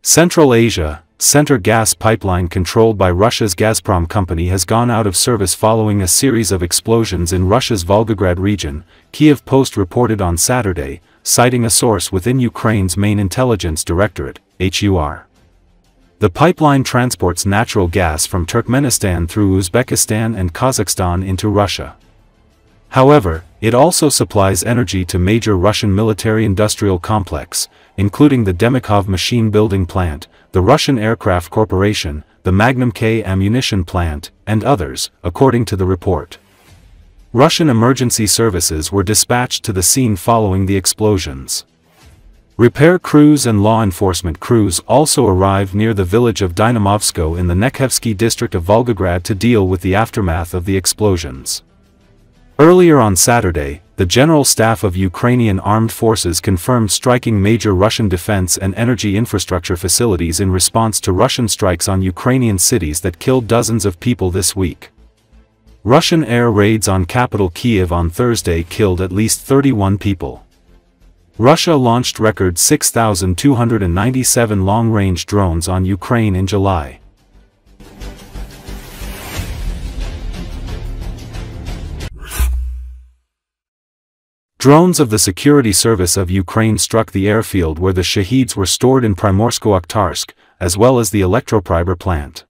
Central Asia, Center gas pipeline controlled by Russia's Gazprom company has gone out of service following a series of explosions in Russia's Volgograd region, Kyiv Post reported on Saturday, citing a source within Ukraine's main intelligence directorate, HUR. The pipeline transports natural gas from Turkmenistan through Uzbekistan and Kazakhstan into Russia. However, it also supplies energy to major Russian military-industrial complex, including the Demikhov machine-building plant, the Russian Aircraft Corporation, the Magnum K ammunition plant, and others, according to the report. Russian emergency services were dispatched to the scene following the explosions. Repair crews and law enforcement crews also arrived near the village of Dynamovsko in the Nekhevsky district of Volgograd to deal with the aftermath of the explosions. Earlier on Saturday, the General Staff of Ukrainian Armed Forces confirmed striking major Russian defense and energy infrastructure facilities in response to Russian strikes on Ukrainian cities that killed dozens of people this week. Russian air raids on capital Kyiv on Thursday killed at least 31 people. Russia launched record 6,297 long-range drones on Ukraine in July. Drones of the Security Service of Ukraine struck the airfield where the Shaheeds were stored in Primorsko-Akhtarsk, as well as the Electropriber plant.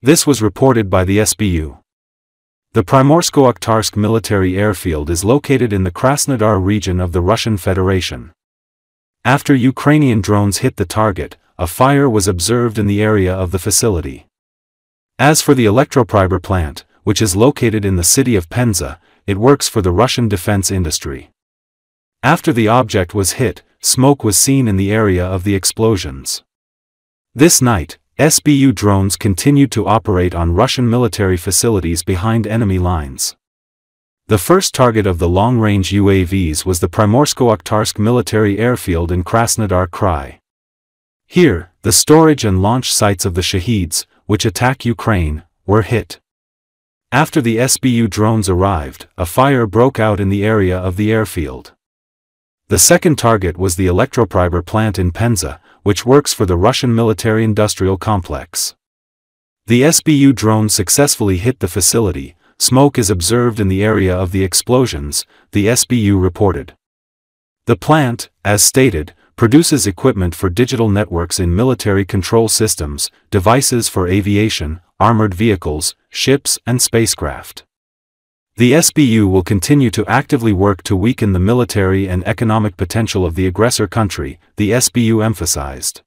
This was reported by the SBU. The Primorsko-Akhtarsk military airfield is located in the Krasnodar region of the Russian Federation. After Ukrainian drones hit the target, a fire was observed in the area of the facility. As for the Electropriber plant, which is located in the city of Penza, it works for the Russian defense industry. After the object was hit, smoke was seen in the area of the explosions. This night, SBU drones continued to operate on Russian military facilities behind enemy lines. The first target of the long-range UAVs was the Primorsko-Akhtarsk military airfield in Krasnodar Krai. Here, the storage and launch sites of the Shaheeds, which attack Ukraine, were hit. After the SBU drones arrived, a fire broke out in the area of the airfield. The second target was the Electropriber plant in Penza, which works for the Russian military-industrial complex. The SBU drone successfully hit the facility. Smoke is observed in the area of the explosions, the SBU reported. The plant, as stated, produces equipment for digital networks in military control systems, devices for aviation, armored vehicles, ships and spacecraft. The SBU will continue to actively work to weaken the military and economic potential of the aggressor country, the SBU emphasized.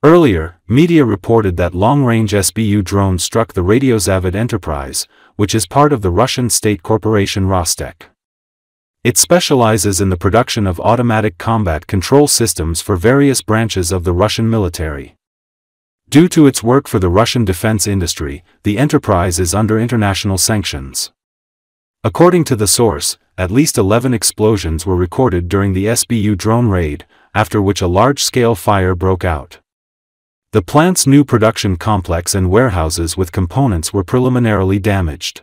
Earlier, media reported that long-range SBU drones struck the Radiozavid enterprise, which is part of the Russian state corporation Rostec. It specializes in the production of automatic combat control systems for various branches of the Russian military. Due to its work for the Russian defense industry, the enterprise is under international sanctions. According to the source, at least 11 explosions were recorded during the SBU drone raid, after which a large-scale fire broke out. The plant's new production complex and warehouses with components were preliminarily damaged.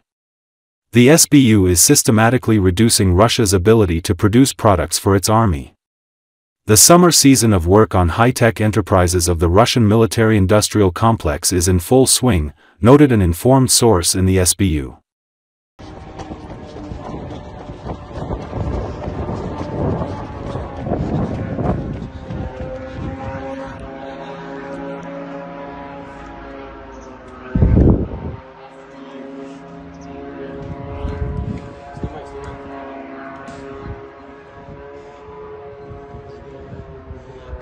The SBU is systematically reducing Russia's ability to produce products for its army. The summer season of work on high-tech enterprises of the Russian military-industrial complex is in full swing, noted an informed source in the SBU.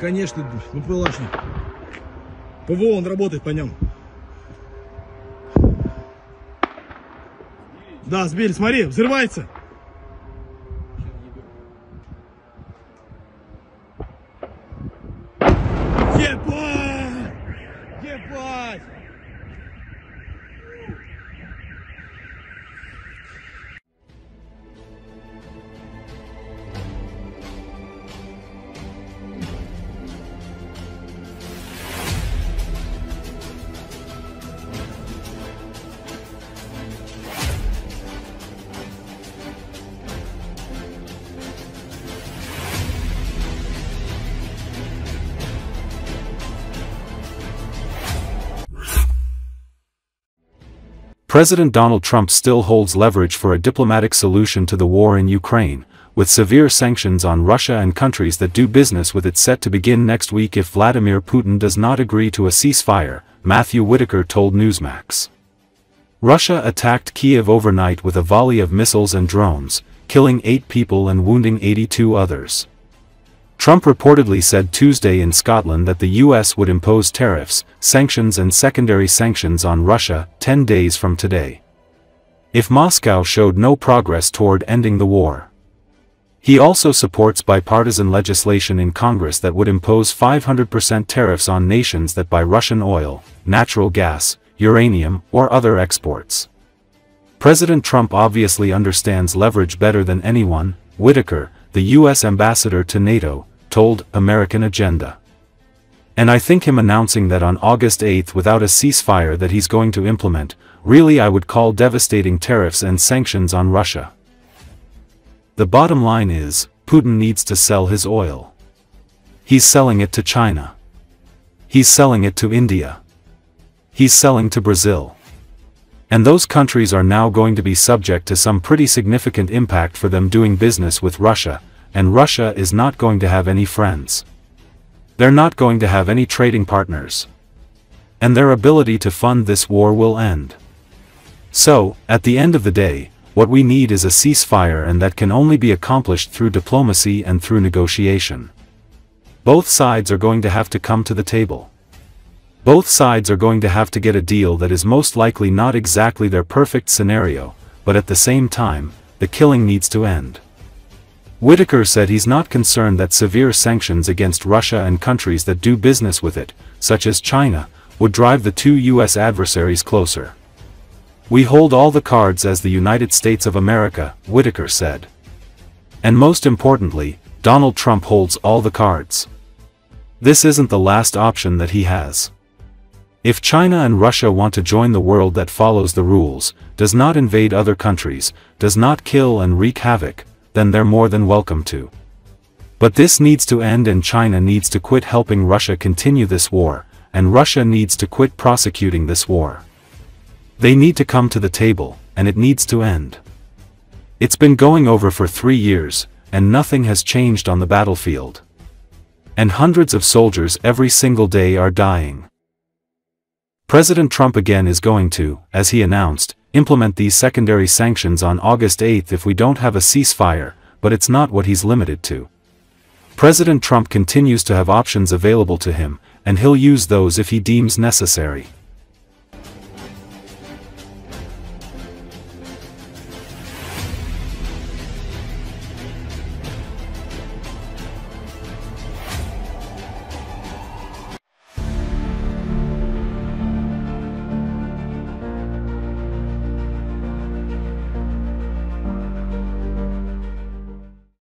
Конечно, БПЛАшник. ПВО, он работает по нем. Да, сбили, смотри, взрывается. Ебать! Ебать! President Donald Trump still holds leverage for a diplomatic solution to the war in Ukraine, with severe sanctions on Russia and countries that do business with it set to begin next week if Vladimir Putin does not agree to a ceasefire, Matthew Whitaker told Newsmax. Russia attacked Kyiv overnight with a volley of missiles and drones, killing 8 people and wounding 82 others. Trump reportedly said Tuesday in Scotland that the US would impose tariffs, sanctions and secondary sanctions on Russia 10 days from today, if Moscow showed no progress toward ending the war. He also supports bipartisan legislation in Congress that would impose 500% tariffs on nations that buy Russian oil, natural gas, uranium, or other exports. President Trump obviously understands leverage better than anyone, Whitaker, the U.S. ambassador to NATO, told American Agenda. And I think him announcing that on August 8 without a ceasefire that he's going to implement, really I would call devastating tariffs and sanctions on Russia. The bottom line is, Putin needs to sell his oil. He's selling it to China. He's selling it to India. He's selling to Brazil. And those countries are now going to be subject to some pretty significant impact for them doing business with Russia, and Russia is not going to have any friends. They're not going to have any trading partners. And their ability to fund this war will end. So, at the end of the day, what we need is a ceasefire, and that can only be accomplished through diplomacy and through negotiation. Both sides are going to have to come to the table. Both sides are going to have to get a deal that is most likely not exactly their perfect scenario, but at the same time, the killing needs to end. Whitaker said he's not concerned that severe sanctions against Russia and countries that do business with it, such as China, would drive the two U.S. adversaries closer. We hold all the cards as the United States of America, Whitaker said. And most importantly, Donald Trump holds all the cards. This isn't the last option that he has. If China and Russia want to join the world that follows the rules, does not invade other countries, does not kill and wreak havoc, then they're more than welcome to. But this needs to end, and China needs to quit helping Russia continue this war, and Russia needs to quit prosecuting this war. They need to come to the table, and it needs to end. It's been going over for 3 years, and nothing has changed on the battlefield. And hundreds of soldiers every single day are dying. President Trump again is going to, as he announced, implement these secondary sanctions on August 8 if we don't have a ceasefire, but it's not what he's limited to. President Trump continues to have options available to him, and he'll use those if he deems necessary.